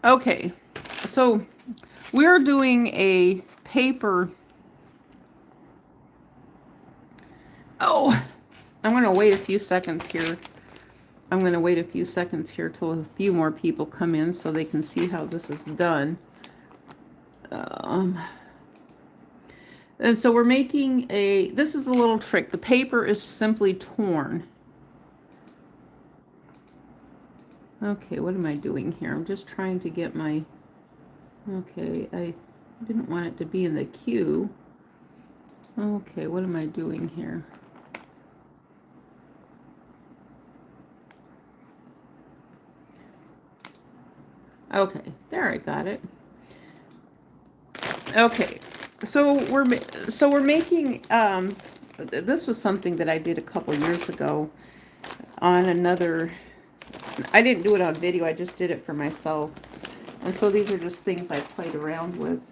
Okay, so we're doing a paper. Oh, I'm going to wait a few seconds here. I'm going to wait a few seconds here till a few more people come in so they can see how this is done. And so we're making a, this is a little trick. The paper is simply torn. Okay, what am I doing here? I'm just trying to get my, okay, I didn't want it to be in the queue. Okay, what am I doing here? Okay, there, I got it. Okay, so we're making this was something that I did a couple years ago on another. I didn't do it on video. I just did it for myself. And so these are just things I played around with,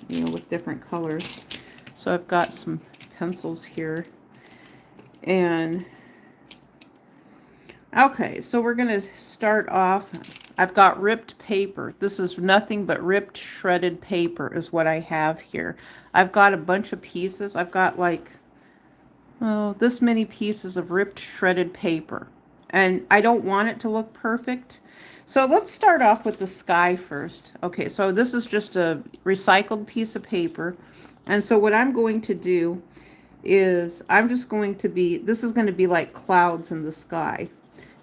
you know, with different colors. So I've got some pencils here, and okay, so we're gonna start off. I've got ripped paper. This is nothing but ripped shredded paper is what I have here. I've got a bunch of pieces. I've got like, oh, this many pieces of ripped shredded paper. And I don't want it to look perfect. So let's start off with the sky first. Okay, so this is just a recycled piece of paper. And so what I'm going to do is I'm just going to be, this is going to be like clouds in the sky.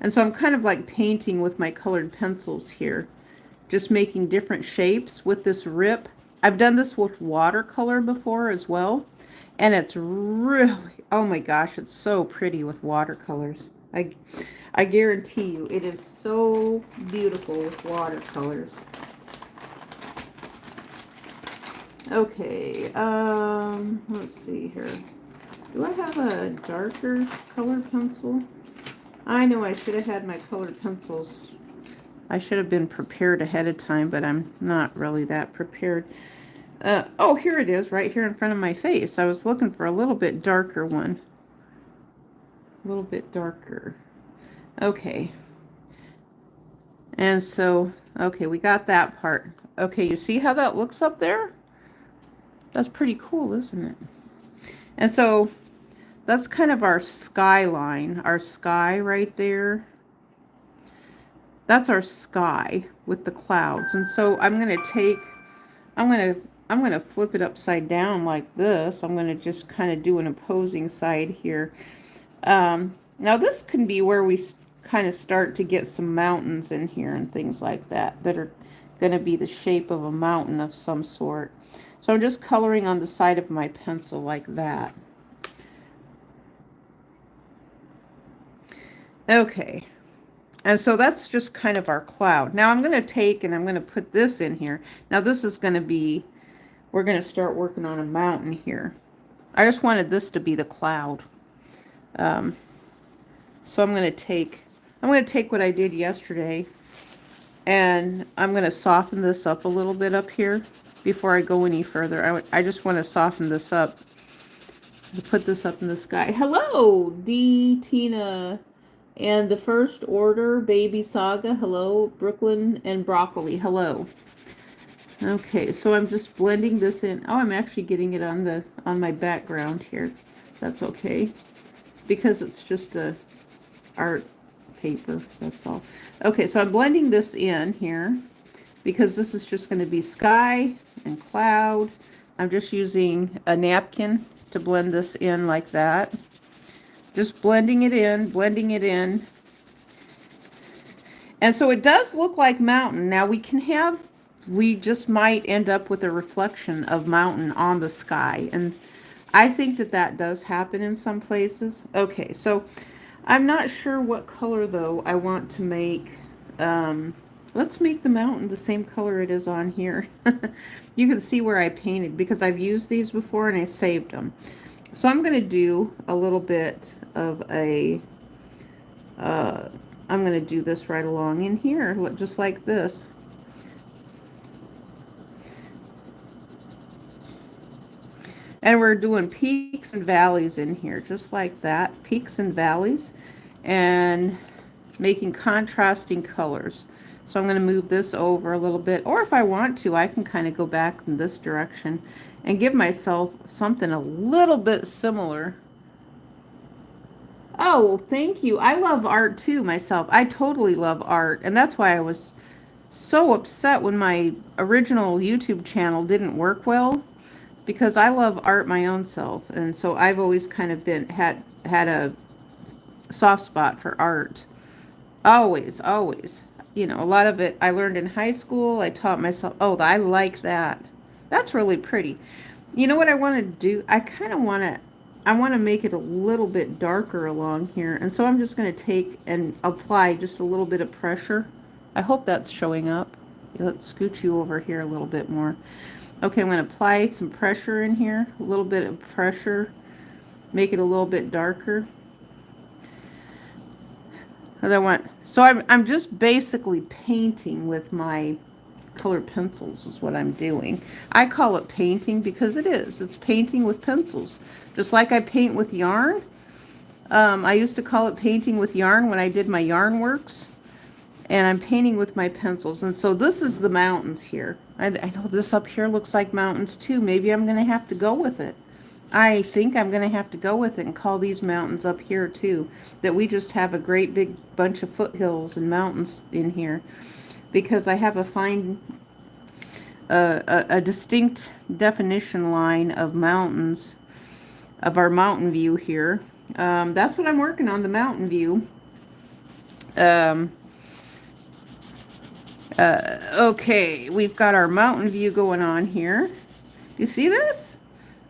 And so I'm kind of like painting with my colored pencils here, just making different shapes with this rip. I've done this with watercolor before as well. And it's really, oh my gosh, it's so pretty with watercolors. I guarantee you, it is so beautiful with watercolors. Okay, let's see here. Do I have a darker color pencil? I know I should have had my colored pencils. I should have been prepared ahead of time, but I'm not really that prepared. Oh, here it is, right here in front of my face. I was looking for a little bit darker one. A little bit darker. Okay. And so, okay, we got that part. Okay, you see how that looks up there? That's pretty cool, isn't it? And so that's kind of our skyline, our sky right there. That's our sky with the clouds. And so I'm going to take, I'm going to flip it upside down like this. I'm going to just kind of do an opposing side here. Now this can be where we kind of start to get some mountains in here and things like that that are going to be the shape of a mountain of some sort. So I'm just coloring on the side of my pencil like that. Okay. And so that's just kind of our cloud. Now I'm going to take and I'm going to put this in here. Now this is going to be, we're going to start working on a mountain here. I just wanted this to be the cloud. So I'm going to take what I did yesterday, and I'm going to soften this up a little bit up here before I go any further. I just want to soften this up to put this up in the sky. Hello, D. Tina and the First Order, Baby Saga. Hello, Brooklyn and Broccoli. Hello. Okay, so I'm just blending this in. Oh, I'm actually getting it on my background here. That's okay, because it's just a art paper, that's all. Okay, so I'm blending this in here because this is just going to be sky and cloud. I'm just using a napkin to blend this in like that. Just blending it in, blending it in. And so it does look like mountain. Now we just might end up with a reflection of mountain on the sky. And I think that does happen in some places. Okay, so I'm not sure what color, though, I want to make. Let's make the mountain the same color it is on here. You can see where I painted, because I've used these before and I saved them. So I'm going to do a little bit of a, I'm going to do this right along in here, just like this. And we're doing peaks and valleys in here, just like that. Peaks and valleys. And making contrasting colors. So I'm going to move this over a little bit, or if I want to, I can kind of go back in this direction and give myself something a little bit similar. Oh, thank you. I love art too myself. I totally love art, and that's why I was so upset when my original YouTube channel didn't work well, because I love art my own self, and so I've always kind of had a soft spot for art. Always, always. You know, a lot of it I learned in high school. I taught myself. Oh, I like that. That's really pretty. You know what I want to do? I want to make it a little bit darker along here. And so I'm just going to take and apply just a little bit of pressure. I hope that's showing up. Let's scoot you over here a little bit more. Okay, I'm going to apply some pressure in here. A little bit of pressure. Make it a little bit darker. So I'm just basically painting with my colored pencils is what I'm doing. I call it painting because it is. It's painting with pencils. Just like I paint with yarn. I used to call it painting with yarn when I did my yarn works. And I'm painting with my pencils. And so this is the mountains here. I know this up here looks like mountains too. Maybe I'm going to have to go with it. I think I'm going to have to go with it and call these mountains up here too. That we just have a great big bunch of foothills and mountains in here. Because I have a distinct definition line of mountains, of our mountain view here. That's what I'm working on, the mountain view. Okay, we've got our mountain view going on here. You see this?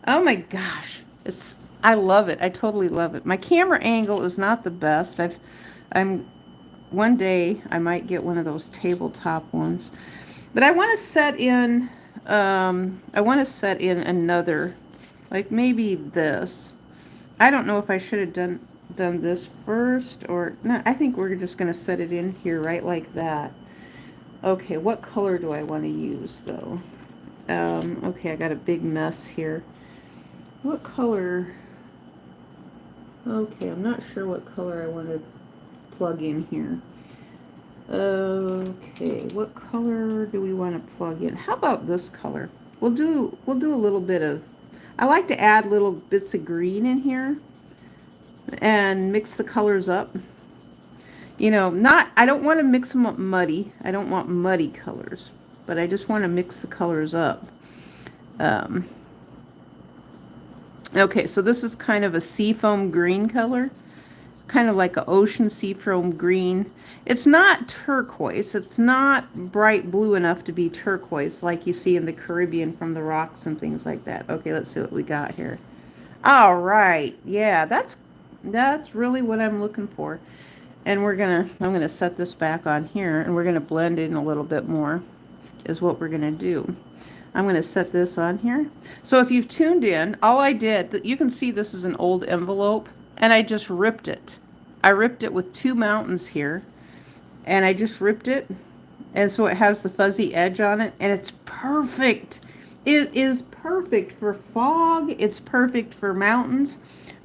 Oh my gosh, I love it. I totally love it. My camera angle is not the best. One day I might get one of those tabletop ones, but I want to set in another, like maybe this. I don't know if I should have done this first or no. I think we're just going to set it in here right like that. Okay, what color do I want to use though? Okay, I got a big mess here. What color? Okay, I'm not sure what color I want to plug in here. Okay, what color do we want to plug in? How about this color? We'll do a little bit of, I like to add little bits of green in here and mix the colors up. You know, I don't want to mix them up muddy. I don't want muddy colors, but I just want to mix the colors up. Okay, so this is kind of a seafoam green color, kind of like an ocean seafoam green. It's not turquoise. It's not bright blue enough to be turquoise like you see in the Caribbean from the rocks and things like that. Okay, let's see what we got here. All right, yeah, that's really what I'm looking for. And I'm gonna set this back on here, and we're gonna blend in a little bit more, is what we're gonna do. I'm going to set this on here. So if you've tuned in, all I did, you can see this is an old envelope, and I just ripped it. I ripped it with two mountains here, and I just ripped it, and so it has the fuzzy edge on it, and it's perfect. It is perfect for fog. It's perfect for mountains,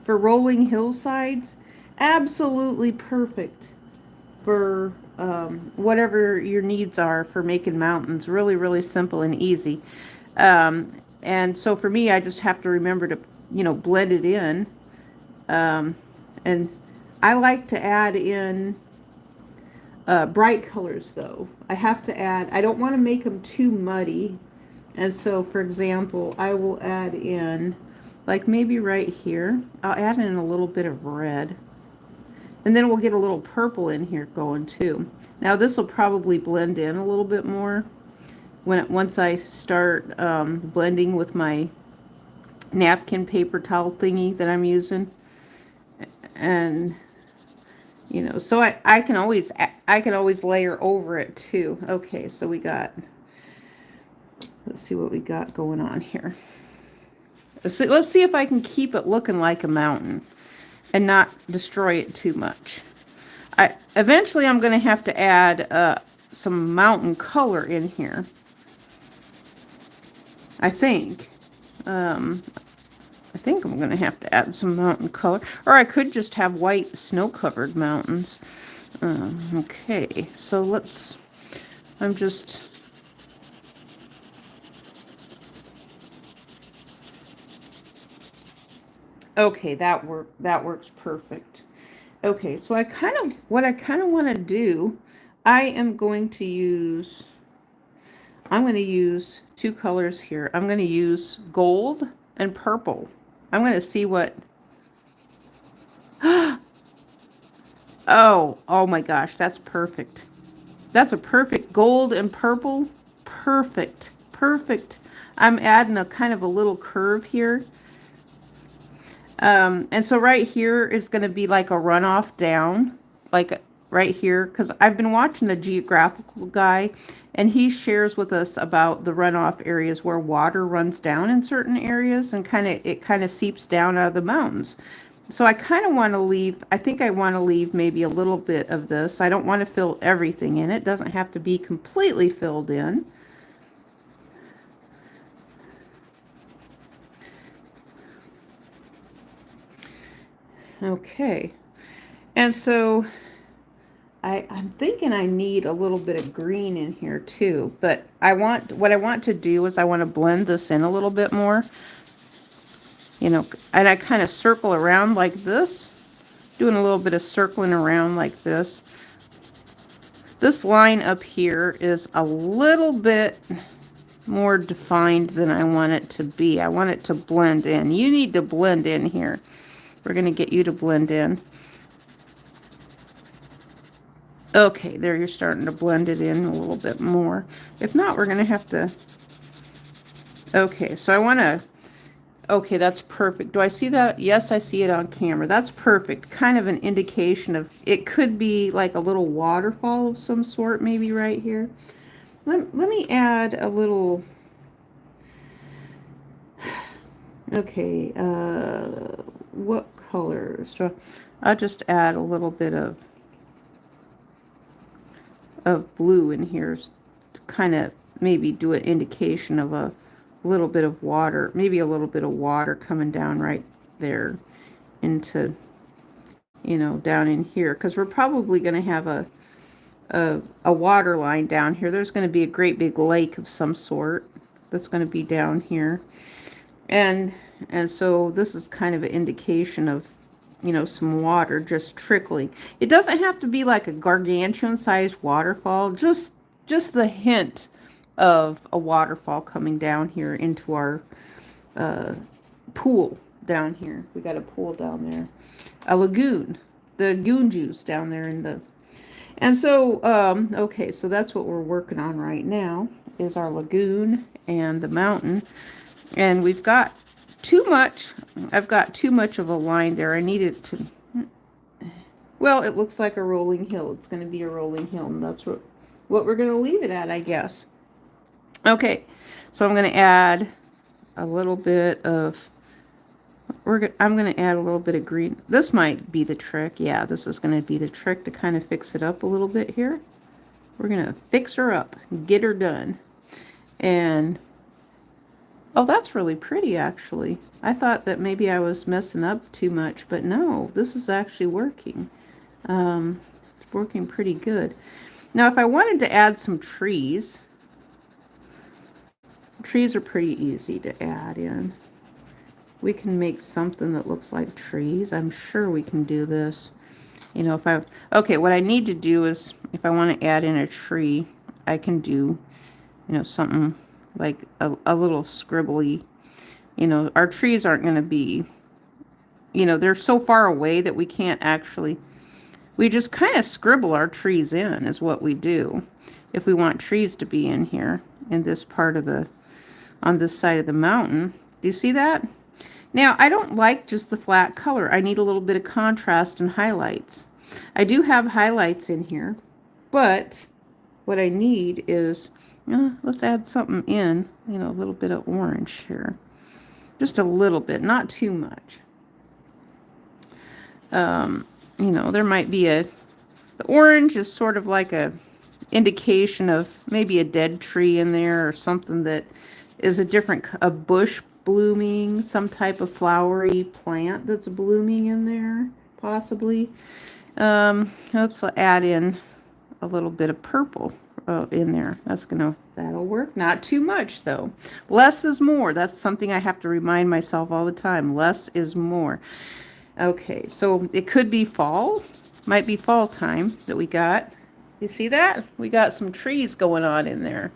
for rolling hillsides. Absolutely perfect for whatever your needs are for making mountains. Really, really simple and easy. And so for me, I just have to remember to, blend it in. And I like to add in bright colors though. I don't want to make them too muddy. And so for example, I will add in, like maybe right here, I'll add in a little bit of red. And then we'll get a little purple in here going too. Now this will probably blend in a little bit more once I start blending with my napkin paper towel thingy that I'm using. And so I can always layer over it too. Okay, so let's see what we got going on here. Let's see if I can keep it looking like a mountain and not destroy it too much. Eventually I'm going to have to add some mountain color in here. I think I'm going to have to add some mountain color. Or I could just have white snow-covered mountains. Okay, so let's I'm just... Okay, that works perfect. Okay, so what I kind of want to do, I'm going to use two colors here. I'm going to use gold and purple. I'm going to see what... Oh my gosh, that's perfect. That's a perfect gold and purple. Perfect. Perfect. I'm adding a kind of a little curve here. And so right here is going to be like a runoff down, like right here, because I've been watching the geographical guy, and he shares with us about the runoff areas where water runs down in certain areas, and it kind of seeps down out of the mountains. So I kind of want to leave, I think I want to leave maybe a little bit of this. I don't want to fill everything in. It doesn't have to be completely filled in. Okay. And so I'm thinking I need a little bit of green in here too, but what I want to do is I want to blend this in a little bit more, and I kind of circle around like this, doing a little bit of circling around like this. This line up here is a little bit more defined than I want it to be. I want it to blend in. You need to blend in here. We're going to get you to blend in. Okay, there you're starting to blend it in a little bit more. If not, we're going to have to... Okay, so I want to... Okay, that's perfect. Do I see that? Yes, I see it on camera. That's perfect. Kind of an indication of... It could be like a little waterfall of some sort, maybe right here. Let me add a little... Okay, what colors? So I'll just add a little bit of blue in here to kind of maybe do an indication of a little bit of water, maybe a little bit of water coming down right there into, down in here, because we're probably going to have a water line down here. There's going to be a great big lake of some sort that's going to be down here, and so this is kind of an indication of some water just trickling. It doesn't have to be like a gargantuan sized waterfall, just the hint of a waterfall coming down here into our pool down here. We got a pool down there, a lagoon, the goon juice down there in the... And so, okay, so that's what we're working on right now, is our lagoon and the mountain. And we've got too much. I've got too much of a line there. I need it to... Well, it looks like a rolling hill. It's going to be a rolling hill, and that's what we're going to leave it at, I guess. Okay, so I'm going to add a little bit of... I'm going to add a little bit of green. This might be the trick. Yeah, this is going to be the trick to kind of fix it up a little bit here. We're going to fix her up, get her done. And... Oh, that's really pretty, actually. I thought that maybe I was messing up too much, but no, this is actually working. It's working pretty good. Now, if I wanted to add some trees, trees are pretty easy to add in. We can make something that looks like trees. I'm sure we can do this. Okay, what I need to do is, if I want to add in a tree, I can do, something like a little scribbly. Our trees aren't going to be, they're so far away that we can't actually, we just kind of scribble our trees in is what we do if we want trees to be in here in this part of on this side of the mountain. Do you see that? Now, I don't like just the flat color. I need a little bit of contrast and highlights. I do have highlights in here, but what I need is, let's add something in, a little bit of orange here. Just a little bit, not too much. There might be the orange is sort of like a indication of maybe a dead tree in there, or something that is a bush blooming, some type of flowery plant that's blooming in there, possibly. Let's add in a little bit of purple in there. That'll work. Not too much though. Less is more. That's something I have to remind myself all the time. Less is more. Okay, so it could be fall. Might be fall time that we got. You see that? We got some trees going on in there.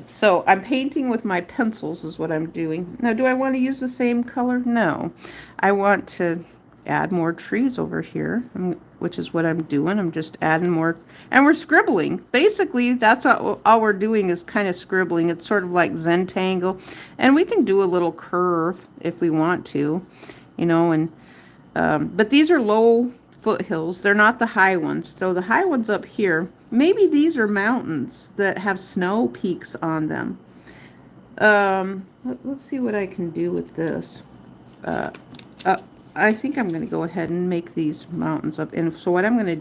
So I'm painting with my pencils is what I'm doing. Now, do I want to use the same color? No. I want to add more trees over here, which is what I'm doing. I'm just adding more, and we're scribbling. Basically, that's all we're doing is kind of scribbling. It's sort of like Zentangle, and we can do a little curve if we want to, you know, and but these are low foothills. They're not the high ones. So the high ones up here, maybe these are mountains that have snow peaks on them. Let's see what I can do with this. I think I'm going to go ahead and make these mountains up. And so what I'm going to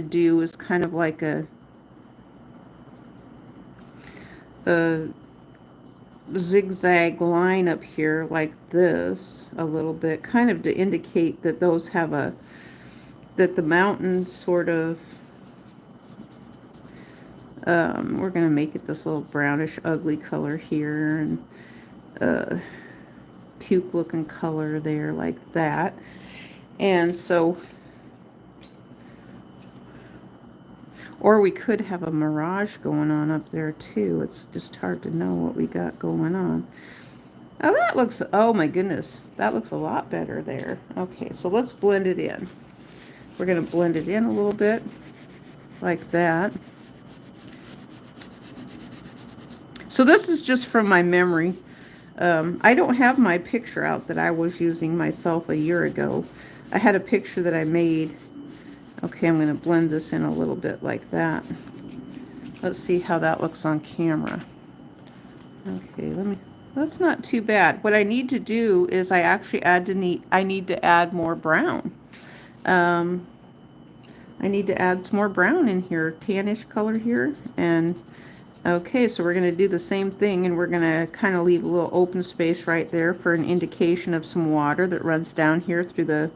do is kind of like a zigzag line up here like this a little bit, kind of to indicate that those have that the mountain sort of, we're going to make it this little brownish ugly color here, and puke looking color there like that. And so, or we could have a mirage going on up there too. It's just hard to know what we got going on. Oh, that looks, oh my goodness, that looks a lot better there. Okay, so let's blend it in. We're going to blend it in a little bit like that. So this is just from my memory. I don't have my picture out that I was using myself a year ago. I had a picture that I made. Okay, I'm going to blend this in a little bit like that. Let's see how that looks on camera. Okay, that's not too bad. What I need to do is I need to add more brown. I need to add some more brown in here, tannish color here. And okay, so we're going to do the same thing, and we're going to kind of leave a little open space right there for an indication of some water that runs down here through the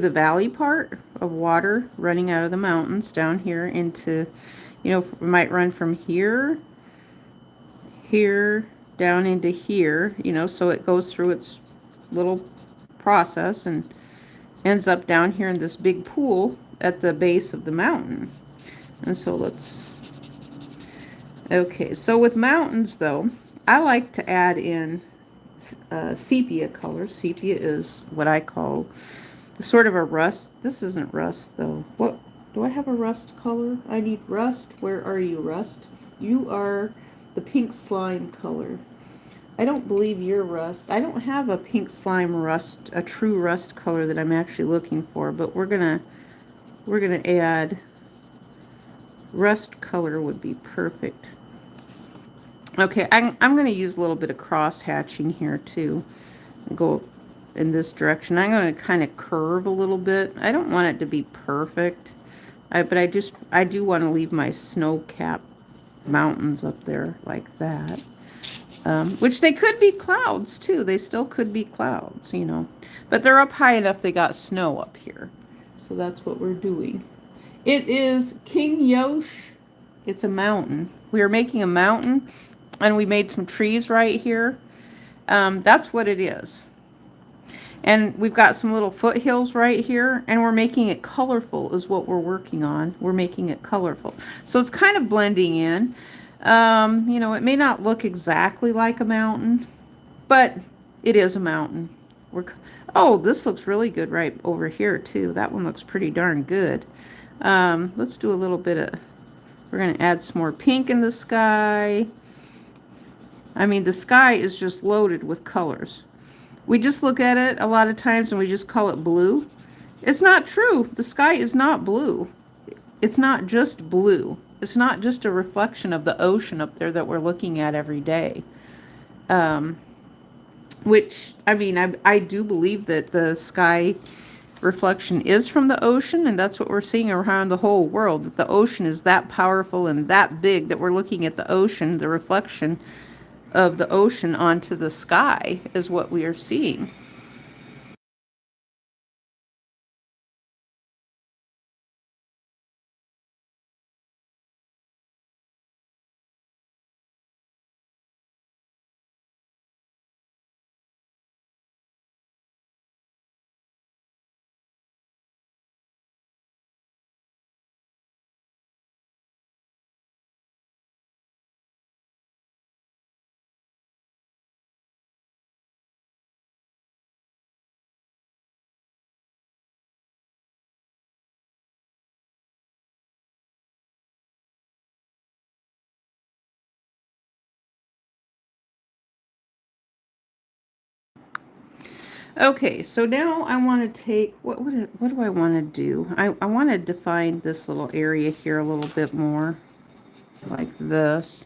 valley part of water running out of the mountains down here into, you know, it might run from here, down into here, you know, so it goes through its little process and ends up down here in this big pool at the base of the mountain. And so okay, so with mountains though, I like to add in sepia color. Sepia is what I call sort of a rust. This isn't rust though. What, do I have a rust color? I need rust. Where are you, rust? You are the pink slime color. I don't believe you're rust. I don't have a pink slime rust, a true rust color that I'm actually looking for, but we're gonna add rust color would be perfect. Okay, I'm gonna use a little bit of cross hatching here too. Go in this direction. I'm going to kind of curve a little bit. I don't want it to be perfect, but I do want to leave my snow-capped mountains up there like that. Which they could be clouds too. They still could be clouds, you know. But they're up high enough they got snow up here. So that's what we're doing. It is King Yosh. It's a mountain. We are making a mountain, and we made some trees right here. That's what it is. And we've got some little foothills right here, and we're making it colorful is what we're working on. We're making it colorful. So it's kind of blending in. You know, it may not look exactly like a mountain, but it is a mountain. Oh, this looks really good right over here too. That one looks pretty darn good. Let's do a little bit of, we're going to add some more pink in the sky. I mean, the sky is just loaded with colors. We just look at it a lot of times and we just call it blue. It's not true. The sky is not blue. It's not just blue. It's not just a reflection of the ocean up there that we're looking at every day. Which, I mean, I do believe that the sky reflection is from the ocean, and that's what we're seeing around the whole world, that the ocean is that powerful and that big that we're looking at the ocean, the reflection of the ocean onto the sky is what we are seeing. Okay, so now I want to take, what do I want to do? I want to define this little area here a little bit more, like this.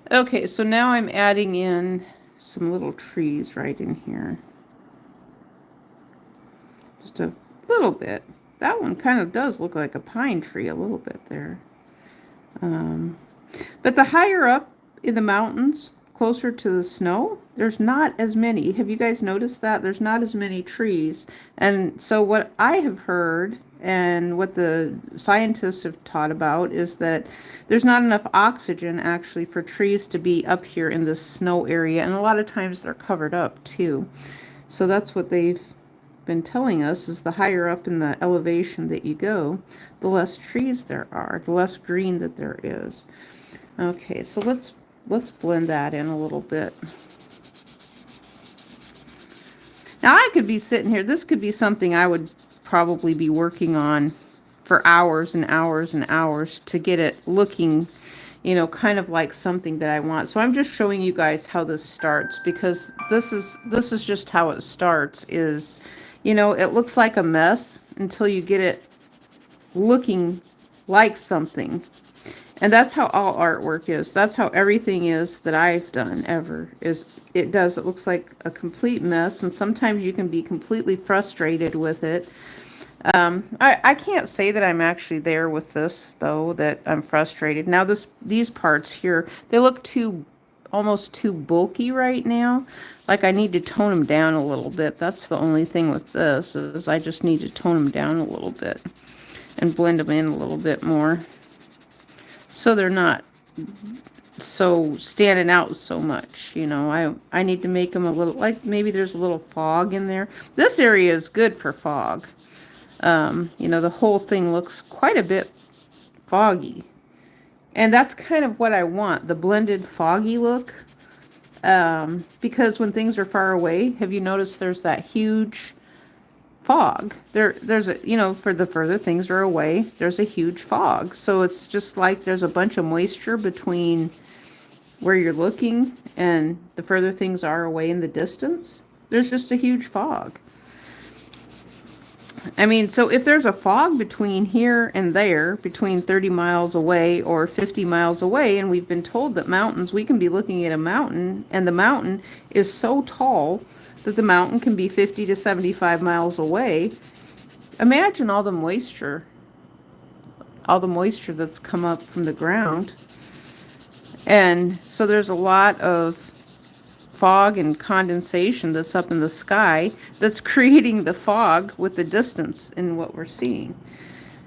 Okay, so now I'm adding in some little trees right in here. Just a little bit. That one kind of does look like a pine tree a little bit there. Um, but the higher up in the mountains, closer to the snow, there's not as many. Have you guys noticed that? There's not as many trees. And so what I have heard and what the scientists have taught about is that there's not enough oxygen actually for trees to be up here in this snow area. And a lot of times they're covered up too. So that's what they've been telling us is the higher up in the elevation that you go, the less trees there are, the less green that there is. Okay, so let's blend that in a little bit. Now I could be sitting here, this could be something I would probably be working on for hours and hours and hours to get it looking, you know, kind of like something that I want. So I'm just showing you guys how this starts because this is just how it starts is, you know, it looks like a mess until you get it looking like something. And that's how all artwork is. That's how everything is that I've done ever is it looks like a complete mess. And sometimes you can be completely frustrated with it. I can't say that I'm actually there with this though, that I'm frustrated. Now these parts here, they look almost too bulky right now. Like I need to tone them down a little bit. That's the only thing with this is I just need to tone them down a little bit and blend them in a little bit more. So they're not so standing out so much, you know. I need to make them a little, like maybe there's a little fog in there. This area is good for fog. You know, the whole thing looks quite a bit foggy. And that's kind of what I want, the blended foggy look. Because when things are far away, have you noticed there's that huge fog? There's a, you know, for the further things are away, there's a huge fog. So it's just like there's a bunch of moisture between where you're looking and the further things are away in the distance. There's just a huge fog. I mean, so if there's a fog between here and there, between 30 miles away or 50 miles away, and we've been told that mountains, we can be looking at a mountain, and the mountain is so tall that the mountain can be 50 to 75 miles away. Imagine all the moisture that's come up from the ground. And so there's a lot of fog and condensation that's up in the sky that's creating the fog with the distance in what we're seeing.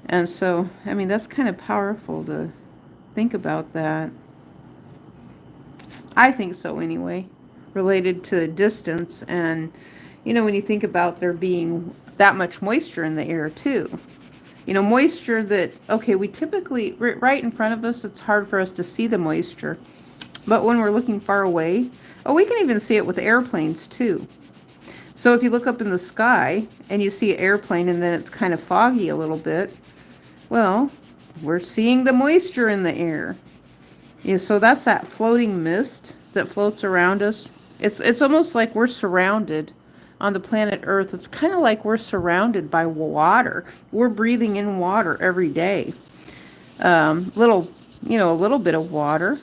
And so, I mean, that's kind of powerful to think about that. I think so anyway, related to distance. And, you know, when you think about there being that much moisture in the air too, you know, moisture that, okay, we typically, right in front of us, it's hard for us to see the moisture. But when we're looking far away, oh, we can even see it with airplanes too. So if you look up in the sky and you see an airplane and then it's kind of foggy a little bit, well, we're seeing the moisture in the air. Yeah, so that's that floating mist that floats around us. It's almost like we're surrounded on the planet Earth. It's kind of like we're surrounded by water. We're breathing in water every day. Little, a little bit of water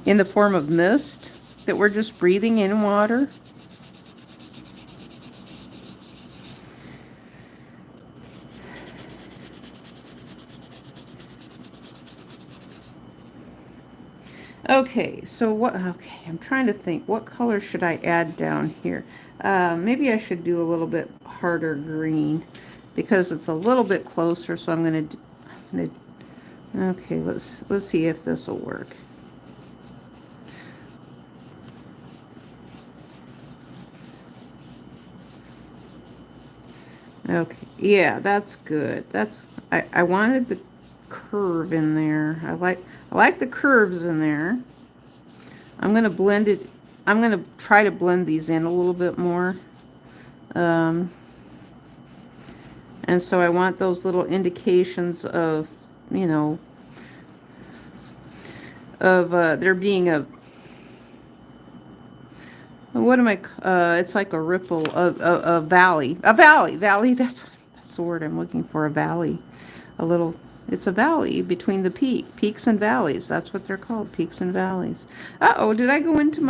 in the form of mist that we're just breathing in water. Okay, so okay, I'm trying to think, what color should I add down here? Maybe I should do a little bit harder green because it's a little bit closer, so okay, let's see if this will work. Okay, yeah, that's good. I wanted the curve in there. I like the curves in there. I'm gonna blend it. I'm gonna try to blend these in a little bit more. And so I want those little indications of, there being what am I, it's like a ripple, a valley, valley, that's the word I'm looking for, a valley, it's a valley between the peaks and valleys. That's what they're called, peaks and valleys. Uh-oh, did I go into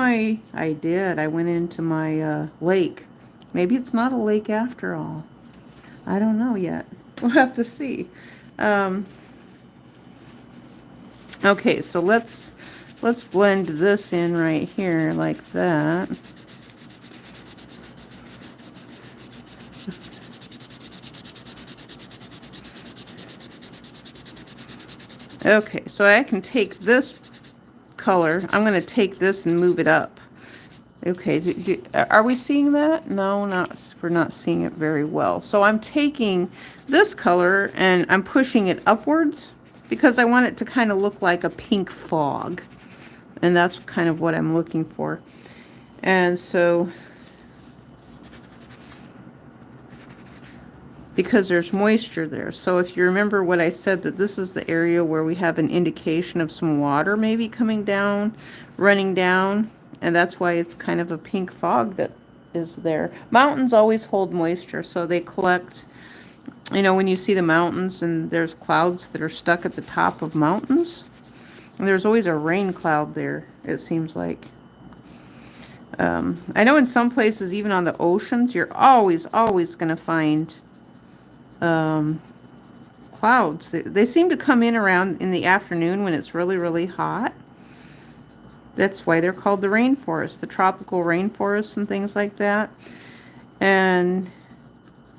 I did, I went into my lake. Maybe it's not a lake after all. I don't know yet. We'll have to see. Okay, so let's blend this in right here like that. Okay, so I can take this color. I'm going to take this and move it up. Okay, are we seeing that? No, we're not seeing it very well. So I'm taking this color and I'm pushing it upwards because I want it to kind of look like a pink fog. And that's kind of what I'm looking for. And so, because there's moisture there. So if you remember what I said, that this is the area where we have an indication of some water maybe coming down, running down. And that's why it's kind of a pink fog that is there. Mountains always hold moisture, so they collect, when you see the mountains and there's clouds that are stuck at the top of mountains, and there's always a rain cloud there, it seems like. I know in some places, even on the oceans, you're always going to find clouds. They seem to come in around in the afternoon when it's really, really hot. That's why they're called the rainforest, the tropical rainforests and things like that. And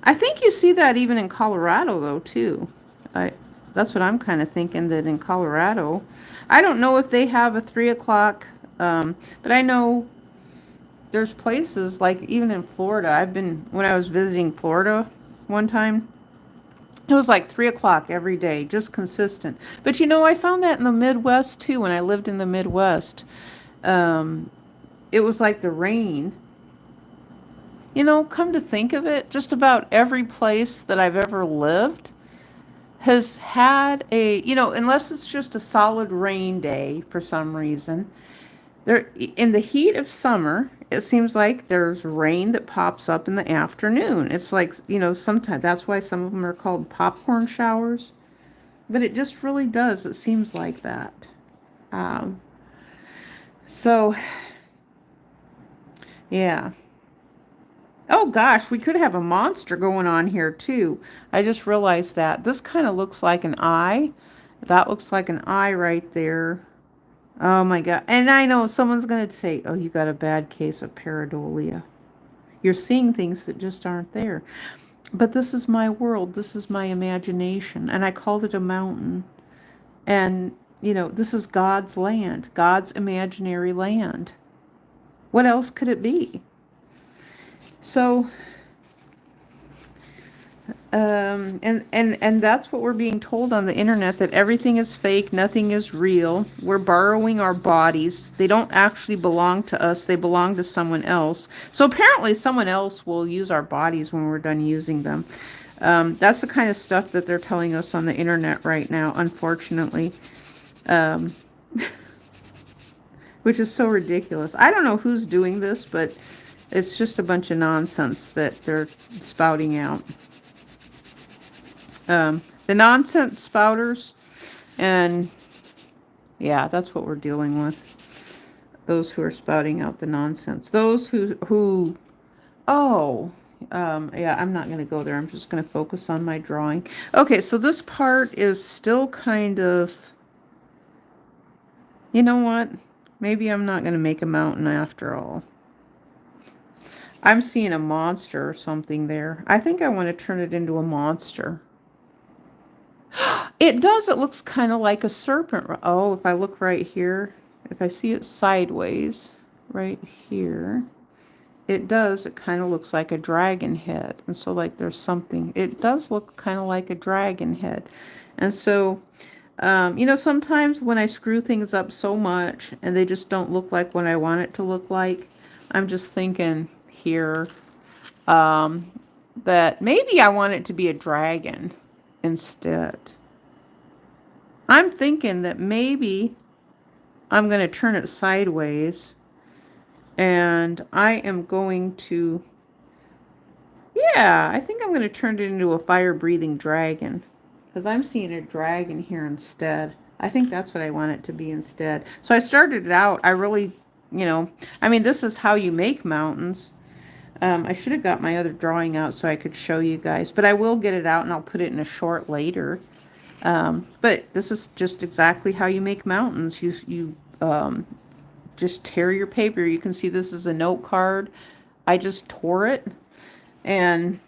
I think you see that even in Colorado, though, too. That's what I'm kind of thinking, that in Colorado. I don't know if they have a 3 o'clock, but I know there's places, like even in Florida. When I was visiting Florida one time, it was like 3 o'clock every day, just consistent. But I found that in the Midwest too. When I lived in the Midwest, it was like the rain. Come to think of it, just about every place that I've ever lived has had unless it's just a solid rain day for some reason. In the heat of summer, it seems like there's rain that pops up in the afternoon. It's like, sometimes that's why some of them are called popcorn showers. But it just really does. It seems like that. So, yeah. Oh gosh, we could have a monster going on here too. I just realized that. This kind of looks like an eye. That looks like an eye right there. Oh my God. And I know someone's going to say, oh, you got a bad case of pareidolia. You're seeing things that just aren't there. But this is my world. This is my imagination. And I called it a mountain. And, this is God's land, God's imaginary land. What else could it be? So, and that's what we're being told on the internet, that everything is fake, nothing is real. We're borrowing our bodies. They don't actually belong to us. They belong to someone else. So apparently someone else will use our bodies when we're done using them. That's the kind of stuff that they're telling us on the internet right now, unfortunately. um, which is so ridiculous. I don't know who's doing this, but it's just a bunch of nonsense that they're spouting out. The nonsense spouters, and yeah, that's what we're dealing with. Those who are spouting out the nonsense. Those who oh, yeah, I'm not going to go there. I'm just going to focus on my drawing. Okay, so this part is still kind of, you know what? Maybe I'm not going to make a mountain after all. I'm seeing a monster or something there. I think I want to turn it into a monster. It does. It looks kind of like a serpent. Oh, if I look right here, if I see it sideways, right here, it does. It kind of looks like a dragon head. And so, like, there's something. It does look kind of like a dragon head. And so, you know, sometimes when I screw things up so much and they just don't look like what I want it to look like, I'm just thinking here that maybe I want it to be a dragon instead. I'm thinking that maybe I'm going to turn it sideways and I am going to, yeah, I think I'm going to turn it into a fire-breathing dragon because I'm seeing a dragon here instead. I think that's what I want it to be instead. So I started it out, I really, you know, I mean, this is how you make mountains. I should have got my other drawing out so I could show you guys, but I will get it out and I'll put it in a short later. But this is just exactly how you make mountains. You just tear your paper. You can see this is a note card. I just tore it, and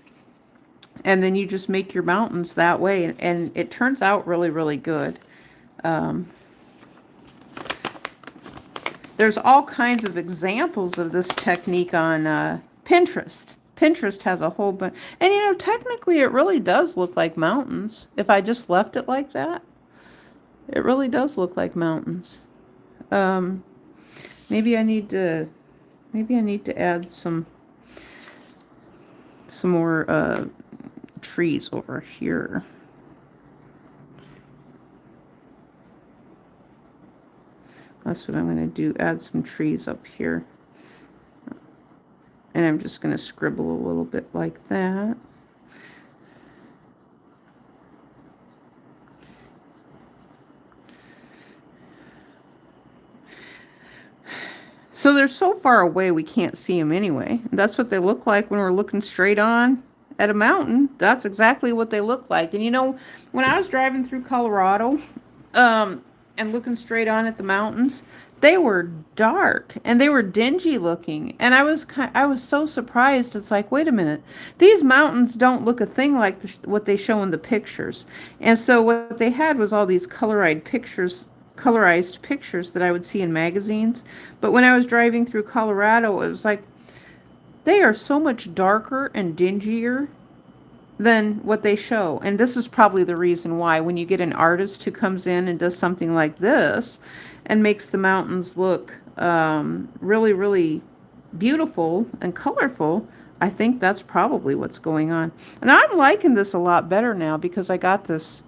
then you just make your mountains that way, and it turns out really, really good. There's all kinds of examples of this technique on Pinterest. Pinterest has a whole bunch. And, you know, technically it really does look like mountains. If I just left it like that, it really does look like mountains. Maybe I need to add some more trees over here. That's what I'm going to do, add some trees up here. And I'm just going to scribble a little bit like that. So they're so far away we can't see them anyway. That's what they look like when we're looking straight on at a mountain. That's exactly what they look like. And you know, when I was driving through Colorado, and looking straight on at the mountains, they were dark and they were dingy looking, and I was so surprised. It's like, wait a minute, these mountains don't look a thing like what they show in the pictures. And so what they had was all these colorized pictures that I would see in magazines, but when I was driving through Colorado, it was like they are so much darker and dingier than what they show. And this is probably the reason why when you get an artist who comes in and does something like this and makes the mountains look really, really beautiful and colorful, I think that's probably what's going on. And I'm liking this a lot better now because I got this.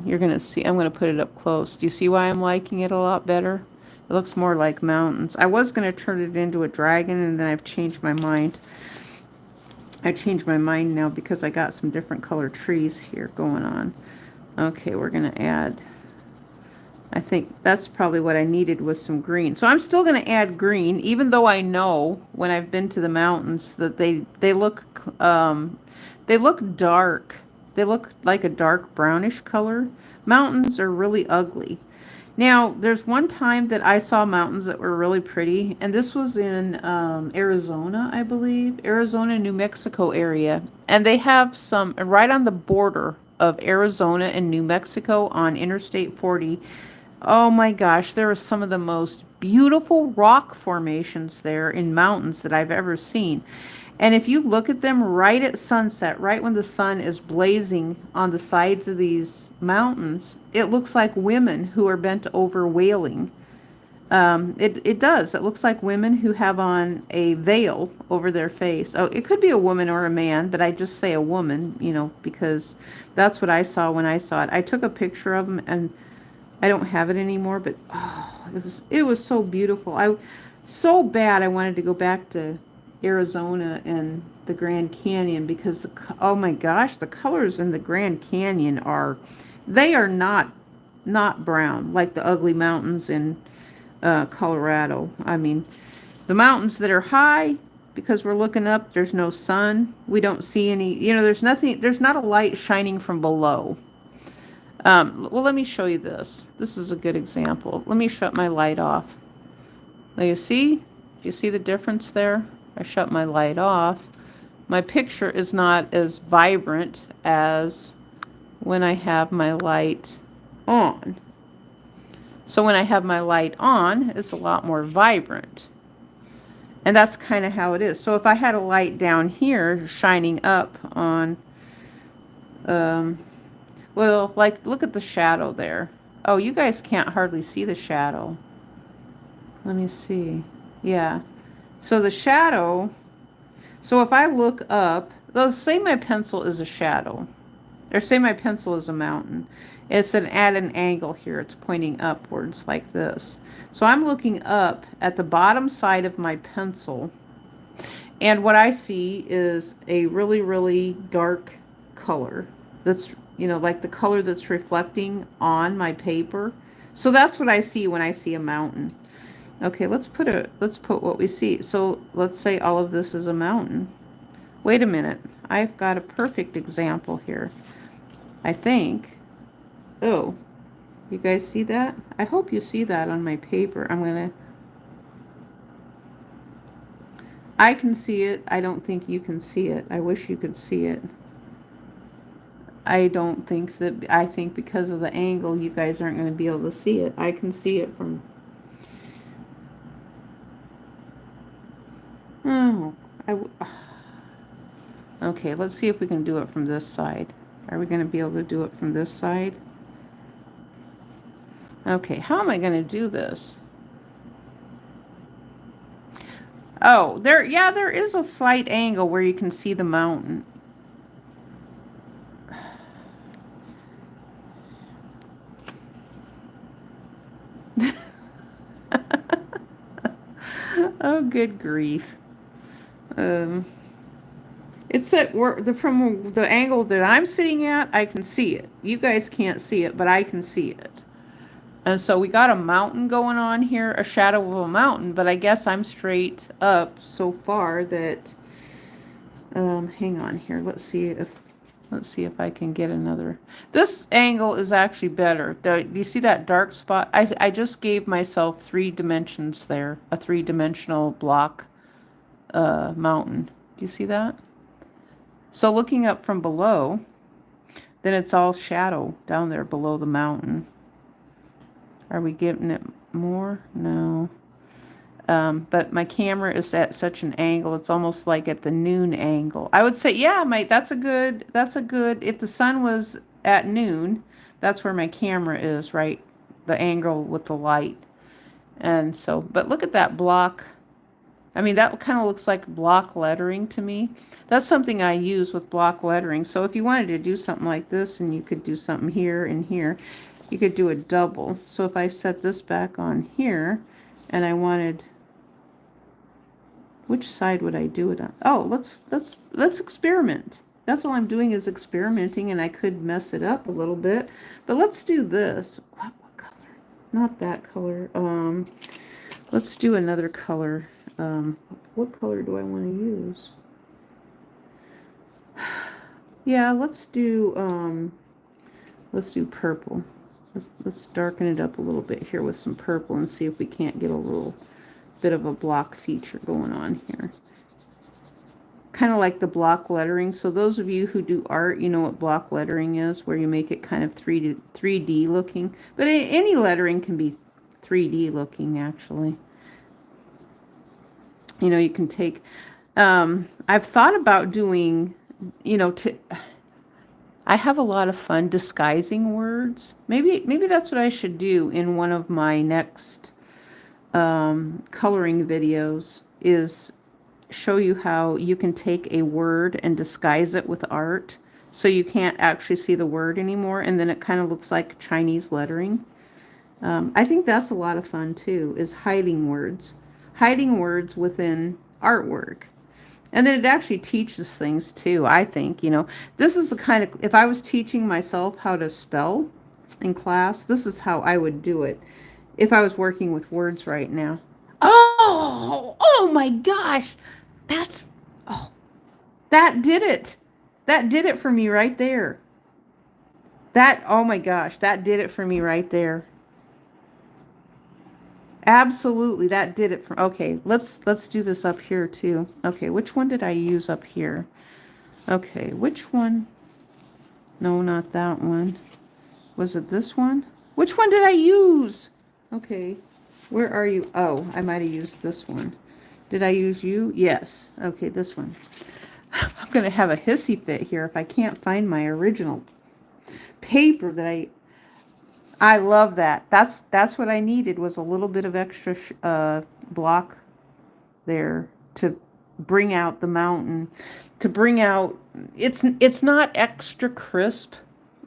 You're going to see, I'm going to put it up close. Do you see why I'm liking it a lot better? It looks more like mountains. I was going to turn it into a dragon, and then I've changed my mind. I changed my mind now because I got some different color trees here going on. Okay, we're going to add, I think that's probably what I needed, was some green. So I'm still going to add green, even though I know when I've been to the mountains that they look dark. They look like a dark brownish color. Mountains are really ugly. Now, there's one time that I saw mountains that were really pretty, and this was in Arizona, I believe. Arizona, New Mexico area. And they have some, right on the border of Arizona and New Mexico on Interstate 40. Oh my gosh, there are some of the most beautiful rock formations there in mountains that I've ever seen. And if you look at them right at sunset, right when the sun is blazing on the sides of these mountains, it looks like women who are bent over wailing. It does. It looks like women who have on a veil over their face. Oh, it could be a woman or a man, but I just say a woman, you know, because that's what I saw when I saw it. I took a picture of them, and I don't have it anymore, but oh, it was so beautiful. So bad I wanted to go back to Arizona and the Grand Canyon because oh my gosh, the colors in the Grand Canyon they are not brown like the ugly mountains in Colorado. I mean, the mountains that are high, because we're looking up, there's no sun. We don't see any, there's nothing, there's not a light shining from below. Well, let me show you this. This is a good example. Let me shut my light off. Now you see? You see the difference there? I shut my light off. My picture is not as vibrant as when I have my light on. So when I have my light on, it's a lot more vibrant. And that's kind of how it is. So if I had a light down here shining up on, well, like, look at the shadow there. Oh, you guys can't hardly see the shadow. Let me see. Yeah. So the shadow, so if I look up, let's say my pencil is a shadow, or say my pencil is a mountain. It's at an angle here. It's pointing upwards like this. So I'm looking up at the bottom side of my pencil, and what I see is a really, really dark color. That's, like the color that's reflecting on my paper. So that's what I see when I see a mountain. Okay, let's put what we see. So let's say all of this is a mountain. Wait a minute. I've got a perfect example here. I think. Oh, you guys see that? I hope you see that on my paper. I can see it. I don't think you can see it. I wish you could see it. I think because of the angle, you guys aren't going to be able to see it. I can see it from... Oh, okay, let's see if we can do it from this side. Are we going to be able to do it from this side? Okay, how am I going to do this? Oh, there is a slight angle where you can see the mountain. Oh, good grief. It's from the angle that I'm sitting at, I can see it. You guys can't see it, but I can see it. And so we got a mountain going on here, a shadow of a mountain, but I guess I'm straight up so far that, hang on here. Let's see if I can get another. This angle is actually better. Do you see that dark spot? I just gave myself 3 dimensions there, a 3-dimensional block mountain. Do you see that? So looking up from below, then it's all shadow down there below the mountain. Are we getting it more? No. But my camera is at such an angle, it's almost like at the noon angle. I would say, yeah, that's a good, if the sun was at noon, that's where my camera is, right? The angle with the light. And so, but look at that block. I mean, that kind of looks like block lettering to me. That's something I use with block lettering. So if you wanted to do something like this, and you could do something here and here, you could do a double. So if I set this back on here, and I wanted, which side would I do it on? Oh, let's experiment. That's all I'm doing is experimenting, and I could mess it up a little bit. But let's do this. What color? Not that color. Let's do another color. What color do I want to use? Yeah, let's do purple. Let's darken it up a little bit here with some purple and see if we can't get a little bit of a block feature going on here. Kind of like the block lettering. So those of you who do art, you know what block lettering is, where you make it kind of 3D looking. But any lettering can be 3D looking, actually. You can take, I've thought about doing, I have a lot of fun disguising words. Maybe that's what I should do in one of my next coloring videos, is show you how you can take a word and disguise it with art. So you can't actually see the word anymore, and then it kind of looks like Chinese lettering. I think that's a lot of fun too, is hiding words within artwork. And then it actually teaches things too, I think, This is the kind of, if I was teaching myself how to spell in class, this is how I would do it if I was working with words right now. Oh my gosh. That's, oh, that did it. That did it for me right there. Oh my gosh, that did it for me right there. Absolutely, that did it for, okay, let's do this up here too. Okay, which one did I use up here? Okay, which one? No, not that one. Was it this one? Which one did I use? Okay, where are you? Oh, I might have used this one. Did I use you? Yes. Okay, this one. I'm going to have a hissy fit here if I can't find my original paper that I love that. That's what I needed, was a little bit of extra block there to bring out the mountain, to bring out, it's not extra crisp,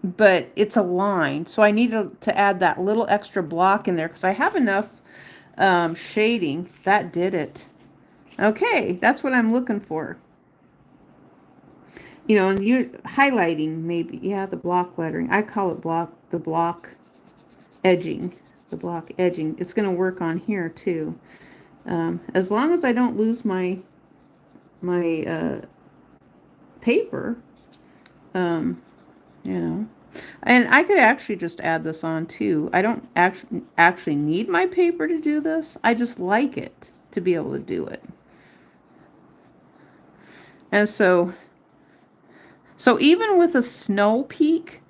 but it's a line. So I needed to add that little extra block in there because I have enough shading. That did it. Okay, that's what I'm looking for. And you highlighting maybe, yeah, the block lettering. I call it the block edging. The block edging. It's going to work on here too. As long as I don't lose my paper, and I could actually just add this on too. I don't actually need my paper to do this. I just like it to be able to do it. And so even with a snow peak,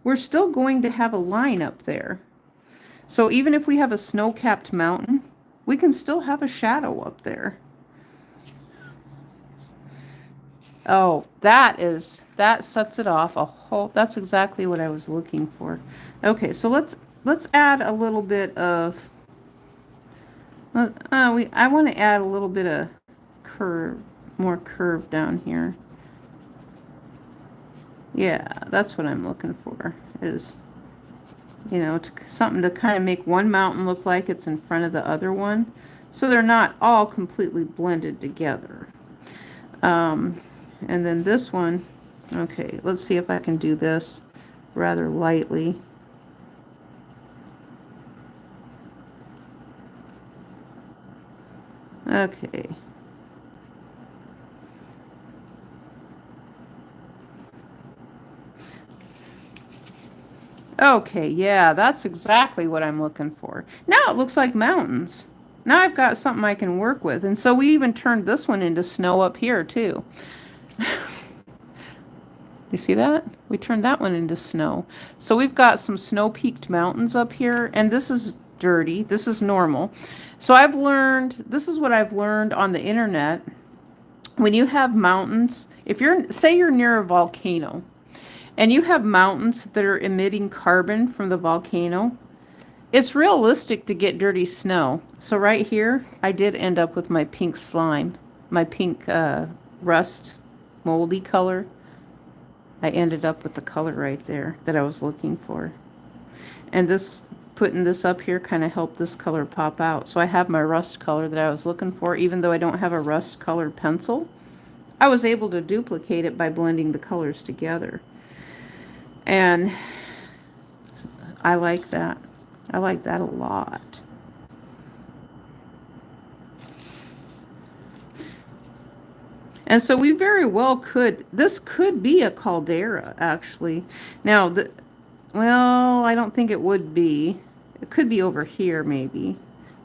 we're still going to have a line up there. So even if we have a snow-capped mountain, we can still have a shadow up there. Oh, that sets it off a whole, that's exactly what I was looking for. Okay, so let's add a little bit of, I want to add a little bit of more curve down here. Yeah, that's what I'm looking for, is, something to kind of make one mountain look like it's in front of the other one, so they're not all completely blended together. And then this one, okay, let's see if I can do this rather lightly. Okay. Okay, yeah, that's exactly what I'm looking for. Now it looks like mountains. Now I've got something I can work with. And so we even turned this one into snow up here too. You see that? We turned that one into snow. So we've got some snow-peaked mountains up here, and this is dirty. This is normal. So this is what I've learned on the internet. When you have mountains, say you're near a volcano, and you have mountains that are emitting carbon from the volcano, it's realistic to get dirty snow. So right here, I did end up with my pink slime, my pink rust moldy color. I ended up with the color right there that I was looking for. And putting this up here kind of helped this color pop out. So I have my rust color that I was looking for, even though I don't have a rust colored pencil. I was able to duplicate it by blending the colors together. And I like that. I like that a lot. And so we very well this could be a caldera, actually. Now, well, I don't think it would be. It could be over here, maybe.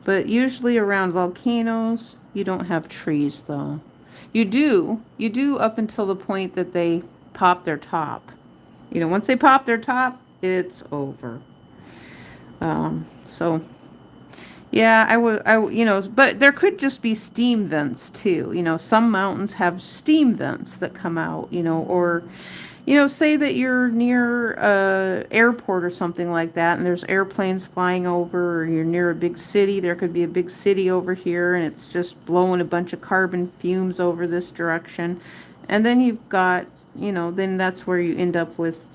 But usually around volcanoes, you don't have trees, though. You do up until the point that they pop their top. Once they pop their top, it's over. So... yeah, but there could just be steam vents too. Some mountains have steam vents that come out, or, say that you're near a airport or something like that, and there's airplanes flying over, or you're near a big city. There could be a big city over here, and it's just blowing a bunch of carbon fumes over this direction. And then you've got, then that's where you end up with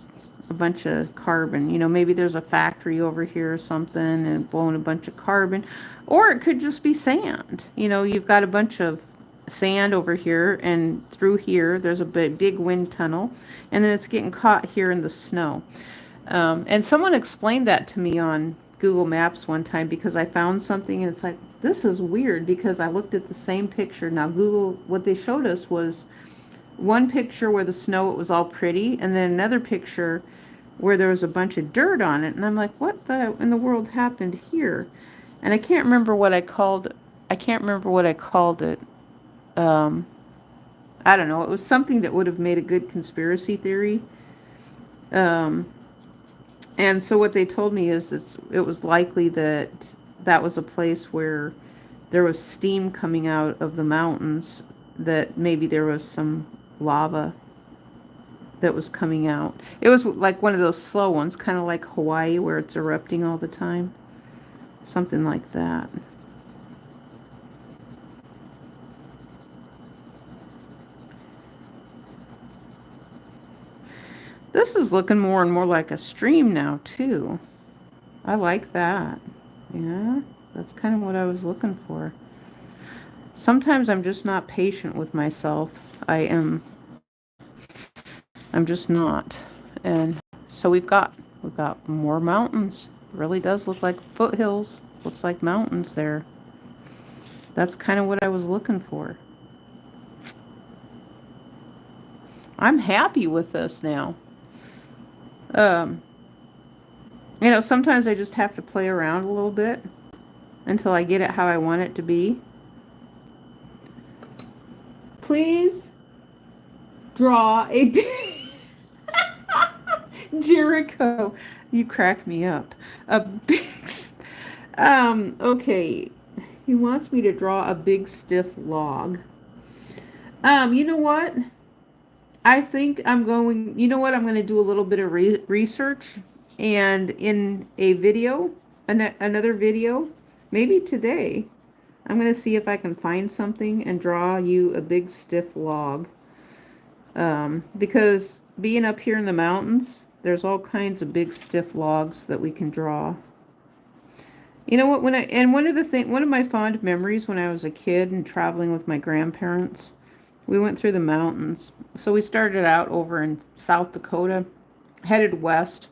a bunch of carbon. You know, maybe there's a factory over here or something and blowing a bunch of carbon. Or it could just be sand. You know, you've got a bunch of sand over here, and through here there's a big wind tunnel, and then it's getting caught here in the snow. And someone explained that to me on Google Maps one time, because I found something and it's like, this is weird, because I looked at the same picture. Now Google, what they showed us was one picture where the snow, it was all pretty, and then another picture where there was a bunch of dirt on it. And I'm like, what in the world happened here? And I can't remember what I called it. I don't know. It was something that would have made a good conspiracy theory. And so what they told me is it was likely that that was a place where there was steam coming out of the mountains, that maybe there was some lava that was coming out. It was like one of those slow ones, kind of like Hawaii, where it's erupting all the time. Something like that. This is looking more and more like a stream now, too. I like that. Yeah, that's kind of what I was looking for. Sometimes I'm just not patient with myself. I'm just not. And so we've got more mountains. It really does look like foothills. Looks like mountains there. That's kind of what I was looking for. I'm happy with this now. You know, sometimes I just have to play around a little bit until I get it how I want it to be. Please draw a Jericho, you crack me up. A big okay. He wants me to draw a big stiff log. You know what? I think I'm going, you know what? I'm going to do a little bit of research, and in a video, another video, maybe today, I'm going to see if I can find something and draw you a big stiff log. Because being up here in the mountains, there's all kinds of big stiff logs that we can draw. You know what, one of my fond memories when I was a kid and traveling with my grandparents, we went through the mountains. So we started out over in South Dakota, headed west,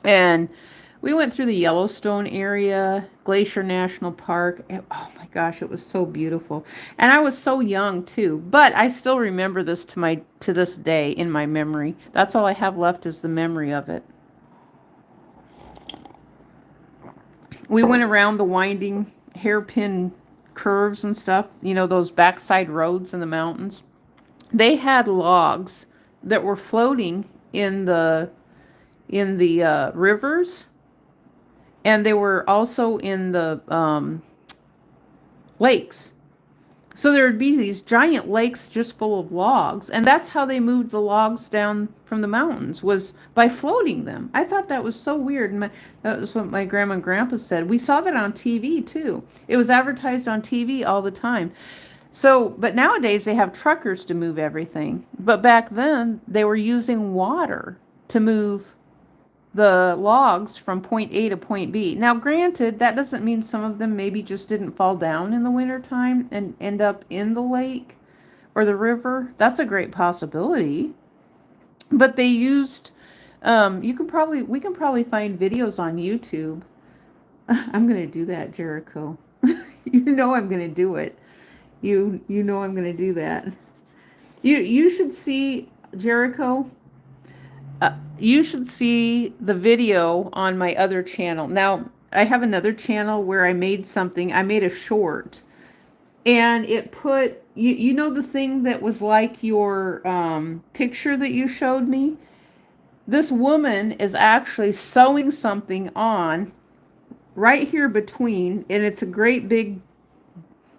and we went through the Yellowstone area, Glacier National Park. And, oh my gosh, it was so beautiful. And I was so young too, but I still remember this to this day in my memory. That's all I have left, is the memory of it. We went around the winding hairpin curves and stuff, you know, those backside roads in the mountains. They had logs that were floating in the rivers, and they were also in the lakes. So there would be these giant lakes just full of logs, and that's how they moved the logs down from the mountains, was by floating them. I thought that was so weird, and that was what my grandma and grandpa said. We saw that on TV too. It was advertised on TV all the time. So, but nowadays they have truckers to move everything. But back then they were using water to move the logs from point A to point B. Now, granted, that doesn't mean some of them maybe just didn't fall down in the wintertime and end up in the lake or the river. That's a great possibility. But they used, we can probably find videos on YouTube. I'm going to do that, Jericho. You know I'm going to do it. You know I'm going to do that. You should see, Jericho. You should see the video on my other channel. Now, I have another channel where I made a short, and it put, you know the thing that was like your picture that you showed me? This woman is actually sewing something on right here between, and it's a great big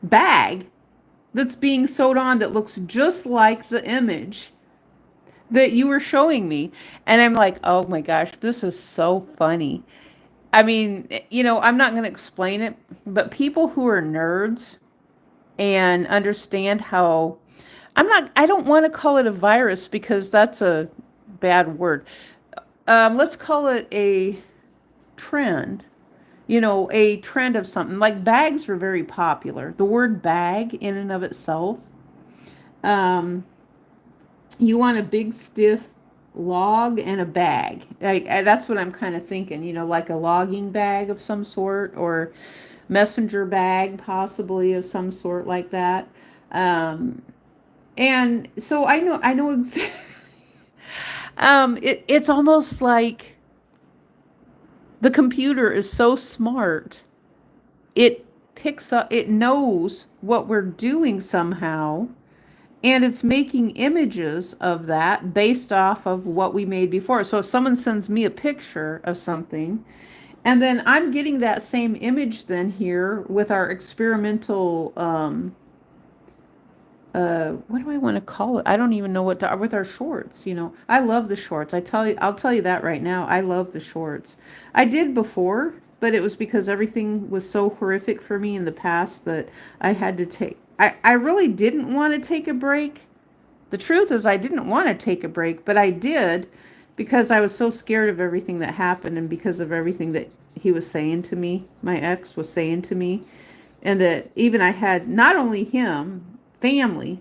bag that's being sewed on that looks just like the image that you were showing me. And I'm like, oh my gosh, this is so funny. I mean, you know, I'm not going to explain it, but people who are nerds and understand how, I don't want to call it a virus because that's a bad word. let's call it a trend, a trend of something. Like bags were very popular. The word bag in and of itself, um, you want a big stiff log and a bag. That's what I'm kind of thinking, like a logging bag of some sort, or messenger bag possibly of some sort like that. Um, and so I know exactly. It's almost like the computer is so smart. It picks up, it knows what we're doing somehow, and it's making images of that based off of what we made before. So if someone sends me a picture of something, and then I'm getting that same image then here with our experimental what do I want to call it? I don't even know what to, with our shorts, I love the shorts. I'll tell you that right now. I love the shorts. I did before, but it was because everything was so horrific for me in the past that I had to take, I really didn't want to take a break. The truth is I didn't want to take a break, but I did because I was so scared of everything that happened, and because of everything that he was saying to me, my ex was saying to me. And that even I had not only him, family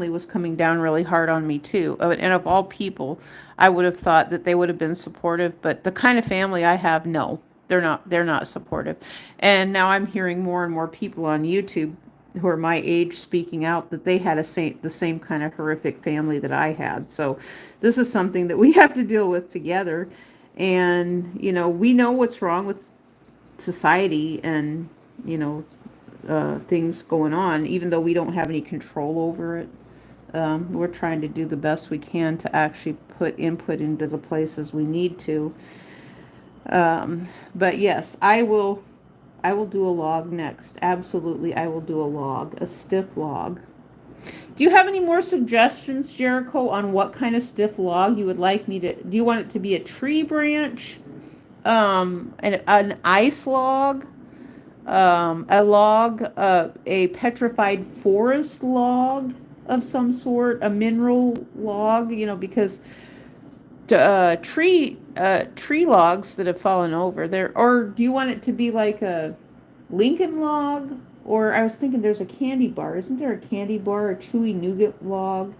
was coming down really hard on me too. And of all people, I would have thought that they would have been supportive, but the kind of family I have, no, they're not supportive. And now I'm hearing more and more people on YouTube who are my age speaking out that they had the same kind of horrific family that I had. So this is something that we have to deal with together. And, we know what's wrong with society, and, things going on, even though we don't have any control over it. We're trying to do the best we can to actually put input into the places we need to. But yes, I will. I will do a log next. Absolutely, I will do a log, a stiff log. Do you have any more suggestions, Jericho, on what kind of stiff log you would like me to? Do you want it to be a tree branch, an ice log, a log, a petrified forest log of some sort, a mineral log, because tree logs that have fallen over there, or do you want it to be like a Lincoln log? Or I was thinking there's a candy bar. Isn't there a candy bar, a chewy nougat log?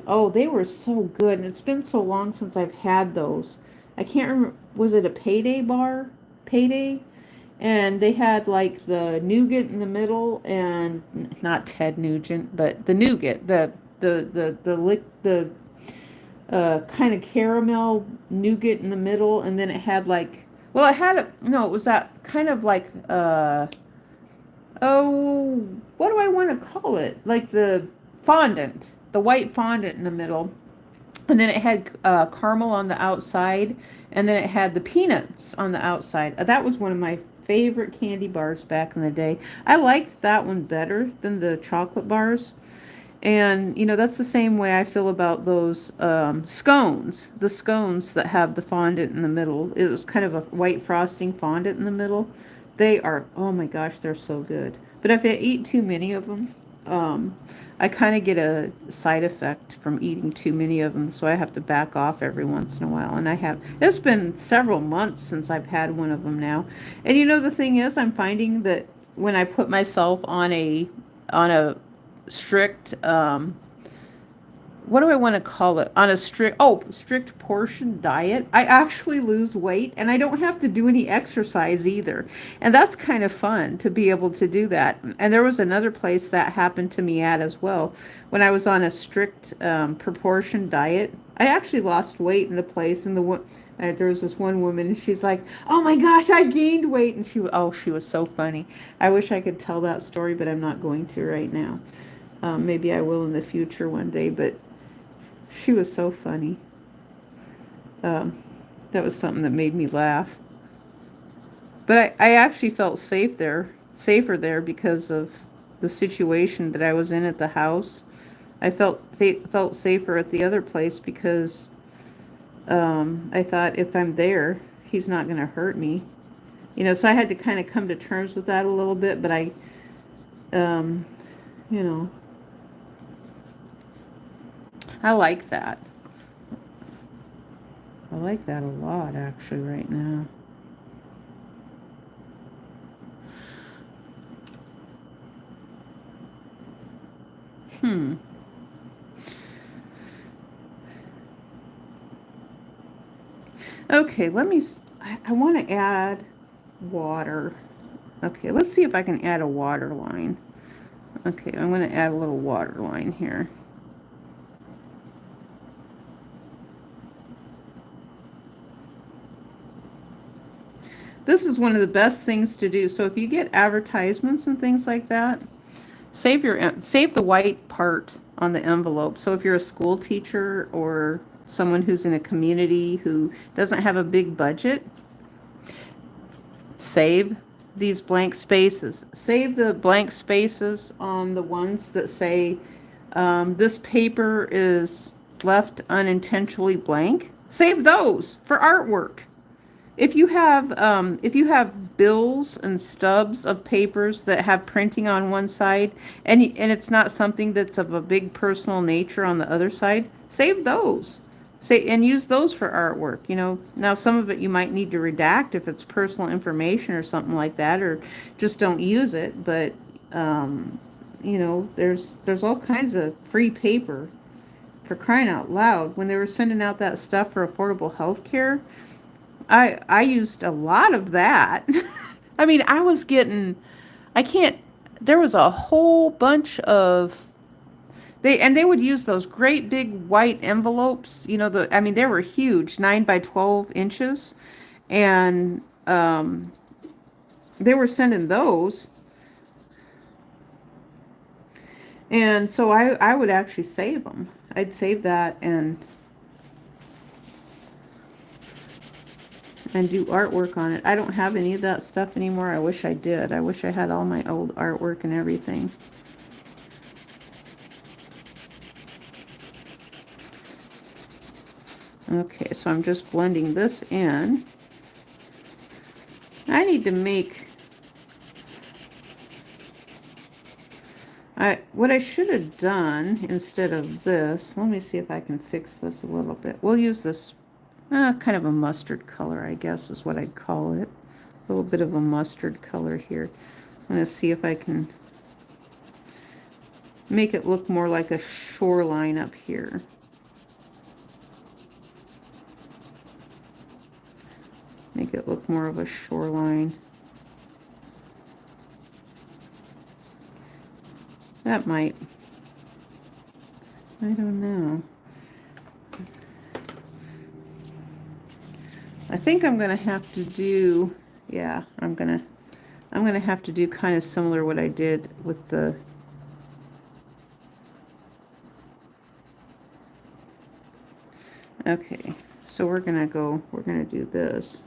Oh, they were so good, and it's been so long since I've had those. I can't remember. Was it a Payday bar? Payday? And they had like the nougat in the middle, and not Ted Nugent, but the nougat, the kind of caramel nougat in the middle, and then it had like, well, it had a, no, it was that kind of like oh, what do I want to call it? Like the fondant, the white fondant in the middle. And then it had caramel on the outside, and then it had the peanuts on the outside. That was one of my favorite candy bars back in the day. I liked that one better than the chocolate bars. And, that's the same way I feel about those scones, the scones that have the fondant in the middle. It was kind of a white frosting fondant in the middle. They are, oh my gosh, they're so good. But if I eat too many of them, I kind of get a side effect from eating too many of them, so I have to back off every once in a while. And it's been several months since I've had one of them now. And the thing is, I'm finding that when I put myself on a strict, what do I want to call it? On a strict portion diet, I actually lose weight, and I don't have to do any exercise either. And that's kind of fun to be able to do that. And there was another place that happened to me at as well. When I was on a strict proportion diet, I actually lost weight in the place. And there was this one woman, and she's like, "Oh my gosh, I gained weight!" And she was so funny. I wish I could tell that story, but I'm not going to right now. Maybe I will in the future one day, but she was so funny. That was something that made me laugh. But I actually felt safer there because of the situation that I was in at the house. I felt safer at the other place because I thought if I'm there, he's not going to hurt me. So I had to kind of come to terms with that a little bit, but um, you know, I like that. like that a lot, actually, right now. Okay, I want to add water. Okay, let's see if I can add a water line. Okay, I'm going to add a little water line here. This is one of the best things to do. So if you get advertisements and things like that, save the white part on the envelope. So if you're a school teacher or someone who's in a community who doesn't have a big budget, save these blank spaces. Save the blank spaces on the ones that say this paper is left unintentionally blank. Save those for artwork. If you have bills and stubs of papers that have printing on one side, and it's not something that's of a big personal nature on the other side, save those. And use those for artwork. You know, now some of it you might need to redact if it's personal information or something like that, or just don't use it. But you know, there's all kinds of free paper, for crying out loud. When they were sending out that stuff for affordable health care, I used a lot of that. I mean, there was a whole bunch of, they would use those great big white envelopes, you know, I mean, they were huge, 9 by 12 inches. And they were sending those. And so I would actually save them. I'd save that and do artwork on it. I don't have any of that stuff anymore. I wish I did. I wish I had all my old artwork and everything. Okay, so I'm just blending this in. I need to make... what I should have done instead of this, let me see if I can fix this a little bit. We'll use this kind of a mustard color, I guess is what I'd call it. A little bit of a mustard color here. I'm going to see if I can make it look more like a shoreline up here. Make it look more of a shoreline. That might, I don't know. I think I'm going to have to do, yeah, I'm going to have to do kind of similar what I did with the, okay, so we're going to do this.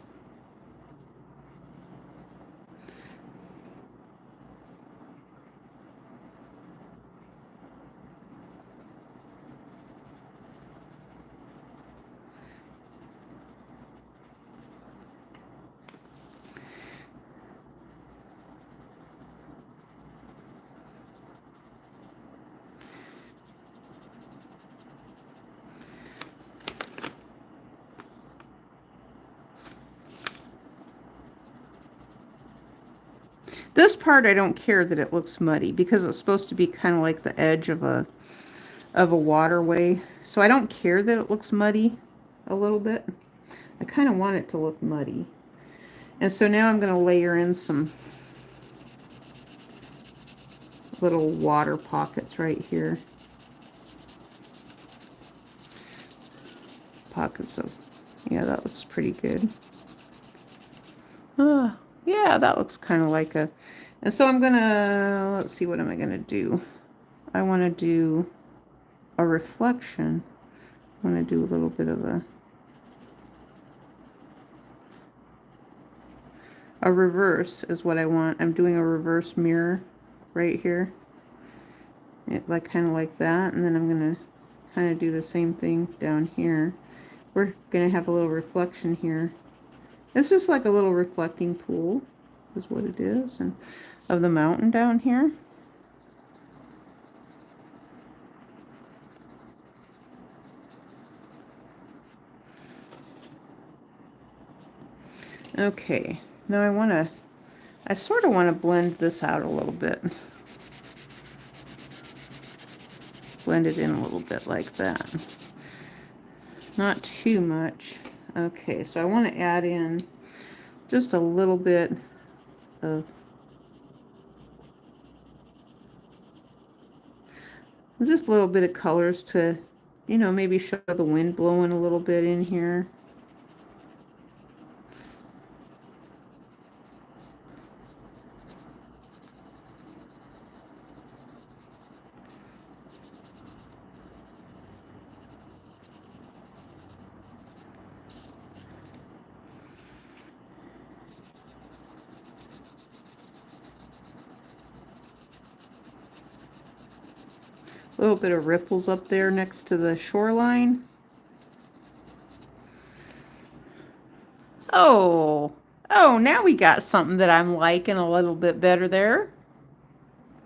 This part I don't care that it looks muddy because it's supposed to be kind of like the edge of a waterway. So I don't care that it looks muddy a little bit. I kind of want it to look muddy. And so now I'm going to layer in some little water pockets right here. Pockets of, yeah, that looks pretty good. Yeah, that looks kind of like a, and so I'm gonna, let's see, what am I gonna do? I want to do a reflection. I want to do a little bit of a reverse is what I want. I'm doing a reverse mirror right here. Like kind of like that, and then I'm gonna kind of do the same thing down here. We're gonna have a little reflection here. It's just like a little reflecting pool is what it is, and of the mountain down here. Okay, now I sort of want to blend this out a little bit. Blend it in a little bit like that. Not too much. Okay, so I want to add in just a little bit of just a little bit of colors to, you know, maybe show the wind blowing a little bit in here. A little bit of ripples up there next to the shoreline. Oh, now we got something that I'm liking a little bit better there.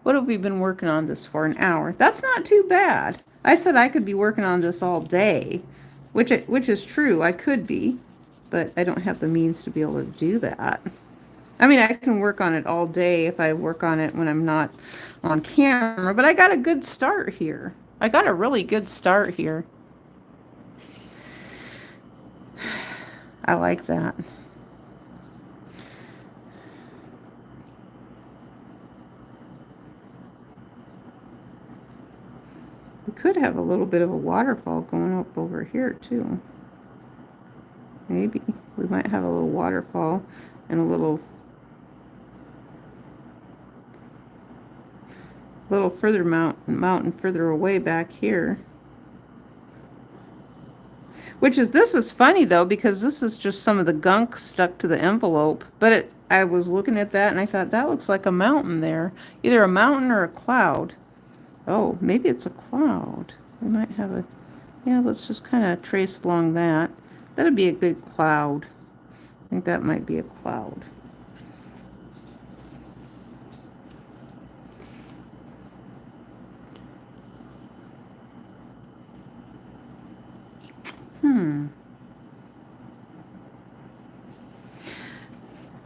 What have we been working on this for? An hour. That's not too bad. I said I could be working on this all day, which is true. I could be, but I don't have the means to be able to do that. I mean, I can work on it all day if I work on it when I'm not on camera, but I got a good start here. I got a really good start here. I like that. We could have a little bit of a waterfall going up over here too. Maybe. We might have a little waterfall and a little further mountain further away back here. This is funny though, because this is just some of the gunk stuck to the envelope. But I was looking at that and I thought that looks like a mountain there. Either a mountain or a cloud. Oh, maybe it's a cloud. We might have a, yeah, let's just kind of trace along that. That'd be a good cloud. I think that might be a cloud.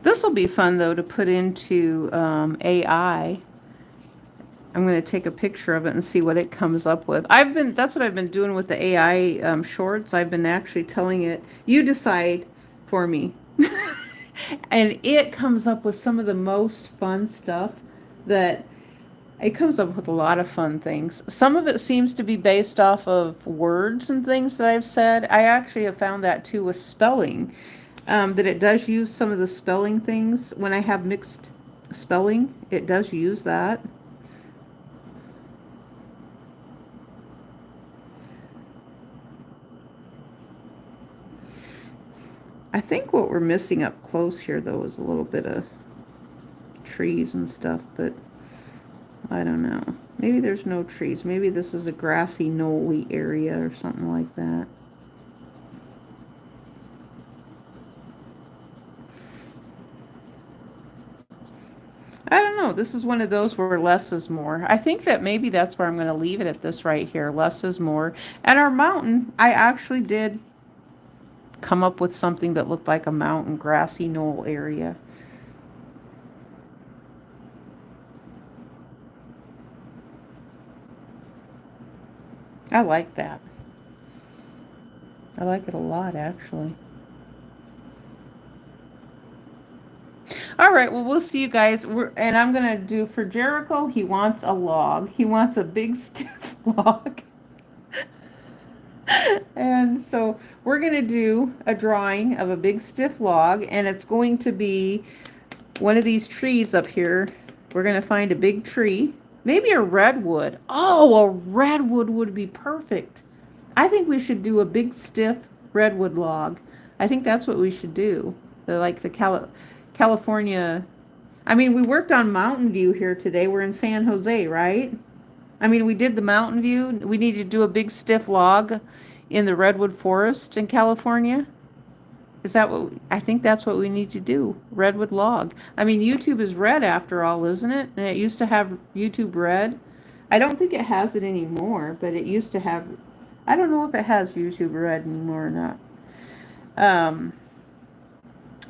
This will be fun though to put into AI. I'm going to take a picture of it and see what it comes up with. That's what I've been doing with the AI shorts. I've been actually telling it, you decide for me. And it comes up with some of the most fun stuff that it comes up with a lot of fun things. Some of it seems to be based off of words and things that I've said. I actually have found that too with spelling, that it does use some of the spelling things. When I have mixed spelling, it does use that. I think what we're missing up close here, though, is a little bit of trees and stuff, but I don't know. Maybe there's no trees. Maybe this is a grassy, knoll-y area or something like that. I don't know. This is one of those where less is more. I think that maybe that's where I'm going to leave it at this right here. Less is more. And our mountain, I actually did come up with something that looked like a mountain, grassy knoll area. I like that. I like it a lot, actually. All right, well, we'll see you guys. And I'm going to do for Jericho, he wants a log. He wants a big stiff log. And so we're going to do a drawing of a big stiff log, and it's going to be one of these trees up here. We're going to find a big tree, maybe a redwood. Oh, a redwood would be perfect. I think we should do a big stiff redwood log. I think that's what we should do. Like the California. I mean, we worked on Mountain View here today. We're in San Jose, right? I mean, we did the Mountain View. We need to do a big stiff log in the redwood forest in California. Is that what I think that's what we need to do? Redwood log. I mean, YouTube is red after all, isn't it? And it used to have YouTube red. I don't think it has it anymore, but it used to have. I don't know if it has YouTube red anymore or not.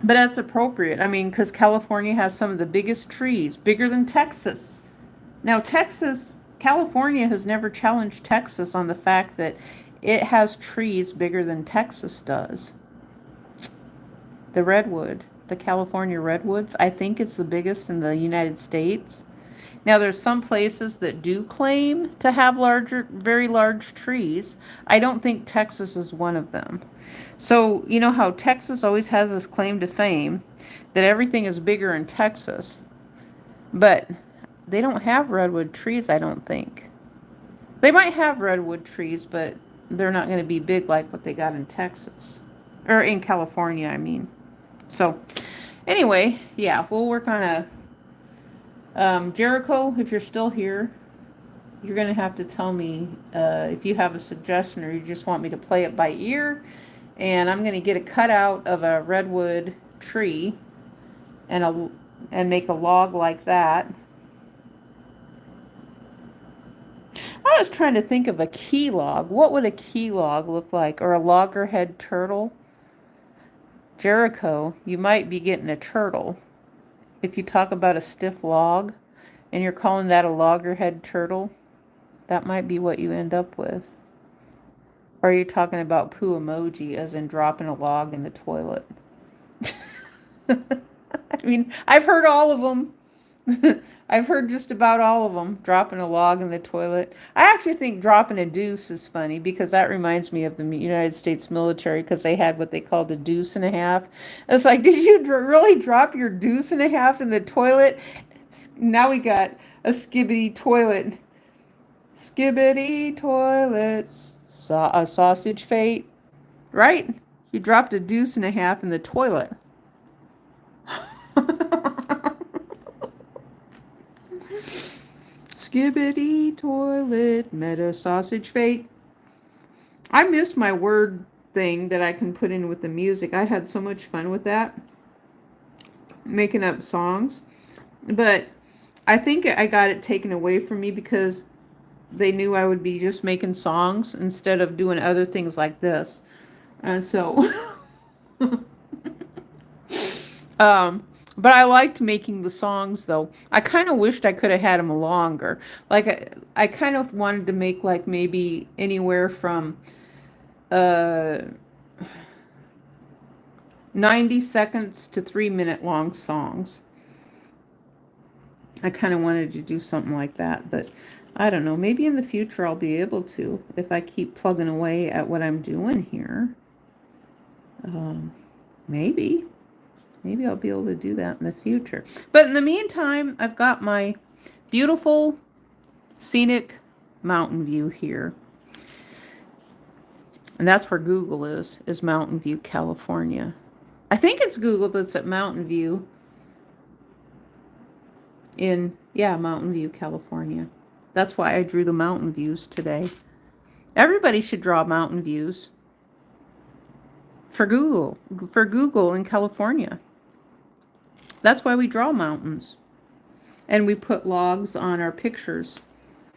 But that's appropriate. I mean, because California has some of the biggest trees, bigger than Texas. Now, California has never challenged Texas on the fact that it has trees bigger than Texas does. The redwood, the California redwoods, I think it's the biggest in the United States. Now, there's some places that do claim to have larger, very large trees. I don't think Texas is one of them. So, you know how Texas always has this claim to fame that everything is bigger in Texas, but they don't have redwood trees, I don't think. They might have redwood trees, but they're not going to be big like what they got in Texas. Or in California, I mean. So, anyway, yeah, we'll work on a Jericho, if you're still here, you're going to have to tell me if you have a suggestion or you just want me to play it by ear. And I'm going to get a cutout of a redwood tree and make a log like that. I was trying to think of a key log. What would a key log look like? Or a loggerhead turtle? Jericho, you might be getting a turtle. If you talk about a stiff log and you're calling that a loggerhead turtle, that might be what you end up with. Or are you talking about poo emoji as in dropping a log in the toilet? I mean, I've heard all of them. I've heard just about all of them. Dropping a log in the toilet. I actually think dropping a deuce is funny because that reminds me of the United States military because they had what they called a deuce and a half. It's like, did you really drop your deuce and a half in the toilet? Now we got a skibbity toilet. Skibbity toilet. A sausage fate. Right? You dropped a deuce and a half in the toilet. Skibbity toilet, meta sausage fate. I miss my word thing that I can put in with the music. I had so much fun with that. Making up songs. But I think I got it taken away from me because they knew I would be just making songs instead of doing other things like this. And so... but I liked making the songs, though. I kind of wished I could have had them longer. Like, I kind of wanted to make, like, maybe anywhere from 90 seconds to 3-minute long songs. I kind of wanted to do something like that, but I don't know. Maybe in the future I'll be able to if I keep plugging away at what I'm doing here. Maybe. Maybe I'll be able to do that in the future. But in the meantime, I've got my beautiful scenic mountain view here. And that's where Google is Mountain View, California. I think it's Google that's at Mountain View Mountain View, California. That's why I drew the mountain views today. Everybody should draw mountain views for Google in California. That's why we draw mountains. And we put logs on our pictures.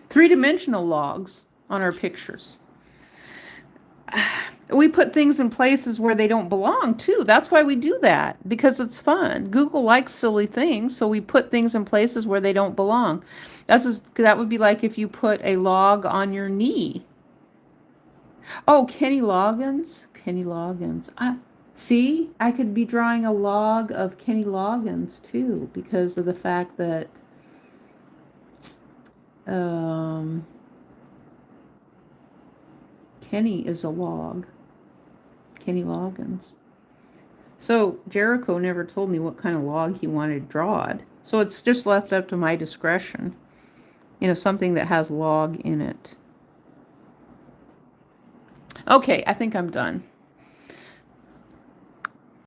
3-dimensional logs on our pictures. We put things in places where they don't belong, too. That's why we do that, because it's fun. Google likes silly things, so we put things in places where they don't belong. That would be like if you put a log on your knee. Oh, Kenny Loggins. Kenny Loggins. See, I could be drawing a log of Kenny Loggins, too, because of the fact that Kenny is a log. Kenny Loggins. So Jericho never told me what kind of log he wanted drawed. So it's just left up to my discretion. You know, something that has log in it. Okay, I think I'm done.